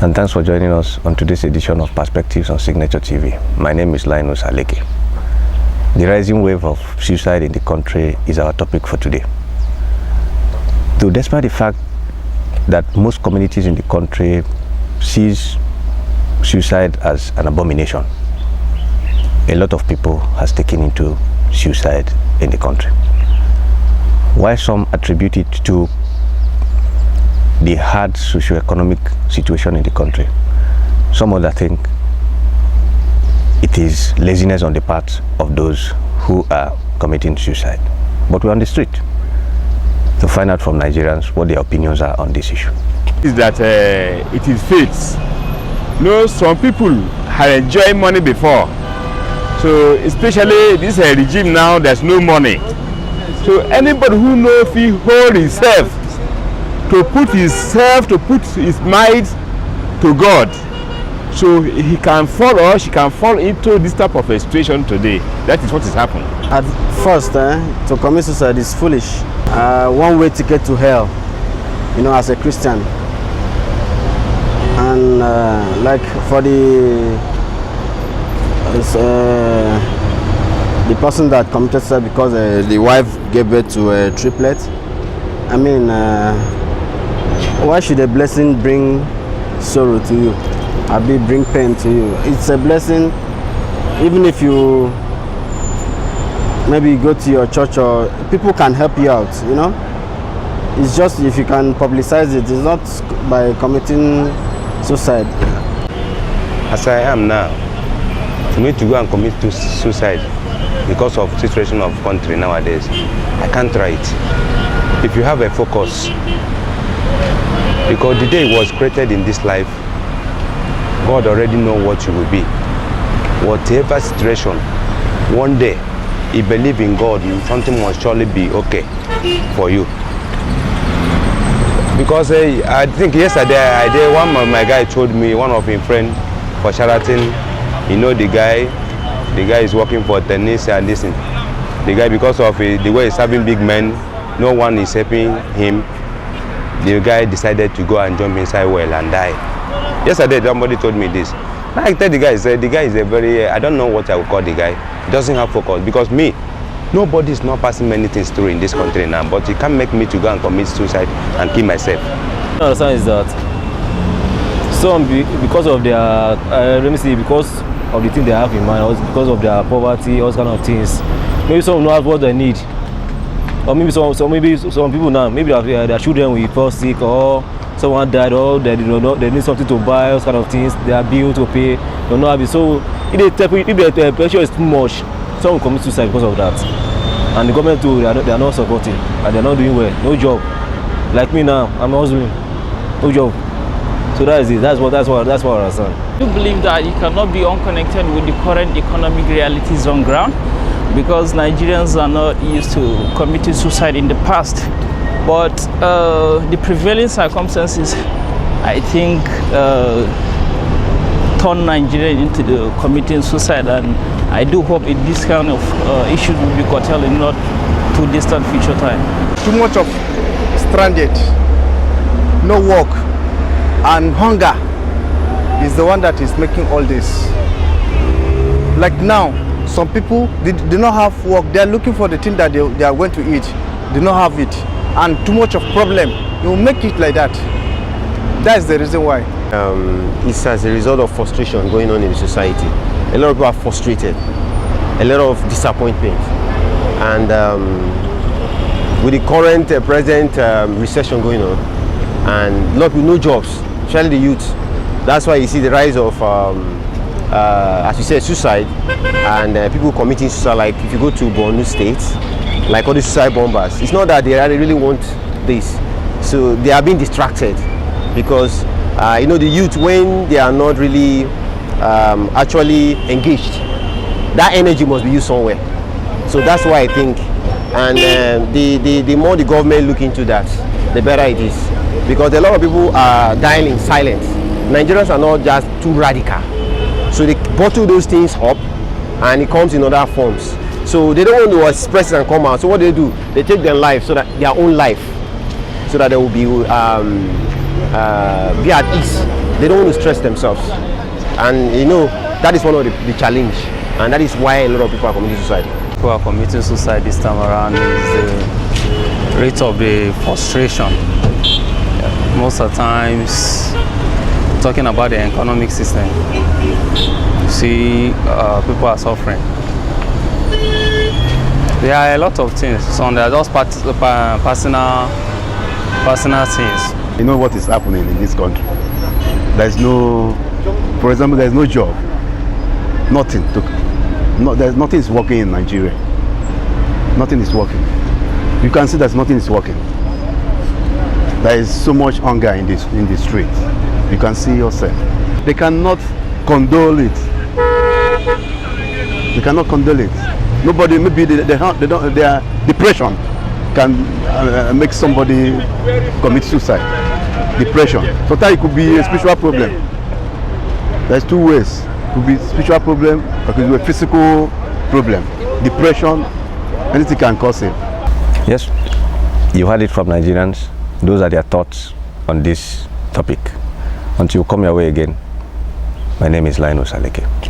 And thanks for joining us on today's edition of Perspectives on Signature TV. My name is Linus Aleke. The rising wave of suicide in the country is our topic for today. Though despite the fact that most communities in the country sees suicide as an abomination, a lot of people has taken into suicide in the country. While some attribute it to the hard socio-economic situation in the country, some others think it is laziness on the part of those who are committing suicide. But we're on the street to find out from Nigerians what their opinions are on this issue. Is that it is fate. Some people had enjoyed money before, so especially this regime now, there's no money. So anybody who knows he hold himself to put his mind to God, so he can fall or she can fall into this type of a situation today. That is what is happening. At first, to commit suicide is foolish. One-way ticket to hell, as a Christian. And like for the person that committed suicide because the wife gave birth to a triplet, I mean, why should a blessing bring sorrow to you? Bring pain to you? It's a blessing, even if you maybe go to your church or people can help you out, It's just if you can publicize it. It's not by committing suicide. As I am now, for me to go and commit suicide because of situation of country nowadays, I can't try it. If you have a focus, because the day it was created in this life, God already know what you will be. Whatever situation, one day, you believe in God, something must surely be okay for you. Because I think yesterday, one of my guys told me, one of his friends for Sheraton, the guy is working for tennis and this thing. The guy, because of the way he's serving big men, no one is helping him. The guy decided to go and jump inside well and die. Yesterday, somebody told me this. I tell the guy is a very, I don't know what I would call the guy. He doesn't have focus. Because me, nobody is not passing many things through in this country now, but it can't make me to go and commit suicide and kill myself. What I understand is that some, because of their, because of the thing they have in mind, or because of their poverty, all kind of things, maybe some don't have what they need. Or maybe some people now, maybe their children will fall sick, or someone died, or they need something to buy, those kind of things. They are bills to pay, they don't have it. So if the pressure is too much, some will commit suicide because of that. And the government too, they are not supporting, and they are not doing well. No job. Like me now, I'm hustling, no job. So that is it. That's what I understand. I do believe that you cannot be unconnected with the current economic realities on ground, because Nigerians are not used to committing suicide in the past. But the prevailing circumstances, I think, turn Nigeria into the committing suicide, and I do hope this kind of issues will be curtailed in not too distant future time. Too much of stranded, no work, and hunger is the one that is making all this. Like now, some people they do not have work. They are looking for the thing that they are going to eat. They don't have it, and too much of problem. You will make it like that. That's the reason why. It's as a result of frustration going on in the society. A lot of people are frustrated, a lot of disappointment, and with the current present recession going on, and a lot of people, no jobs, especially the youth. That's why you see the rise of, as you said, suicide, and people committing suicide. Like if you go to Borno State, like all the suicide bombers, it's not that they really want this, so they are being distracted because the youth, when they are not really actually engaged, that energy must be used somewhere. So that's why I think, and the more the government look into that, the better it is, because a lot of people are dying in silence. Nigerians are not just too radical, so they bottle those things up and it comes in other forms. So they don't want to express it and come out. So what they do, they take their life, so that their own life, so that they will be at ease. They don't want to stress themselves. And you know, that is one of the challenge. And that is why a lot of people are committing suicide. Who are committing suicide this time around is the rate of the frustration. Most of the times, talking about the economic system, you see people are suffering. There are a lot of things, so they are just personal things. You know what is happening in this country? There's no, for example, there's no job. Nothing. Nothing is working in Nigeria. Nothing is working. You can see that nothing is working. There is so much hunger in the street. You can see yourself. They cannot condole it. They cannot condole it. Nobody, maybe their depression can make somebody commit suicide. Depression. Sometimes it could be a spiritual problem. There's two ways. It could be a spiritual problem, or it could be a physical problem. Depression, anything can cause it. Yes, you heard it from Nigerians. Those are their thoughts on this topic. Until you come your way again, my name is Linus Aleke.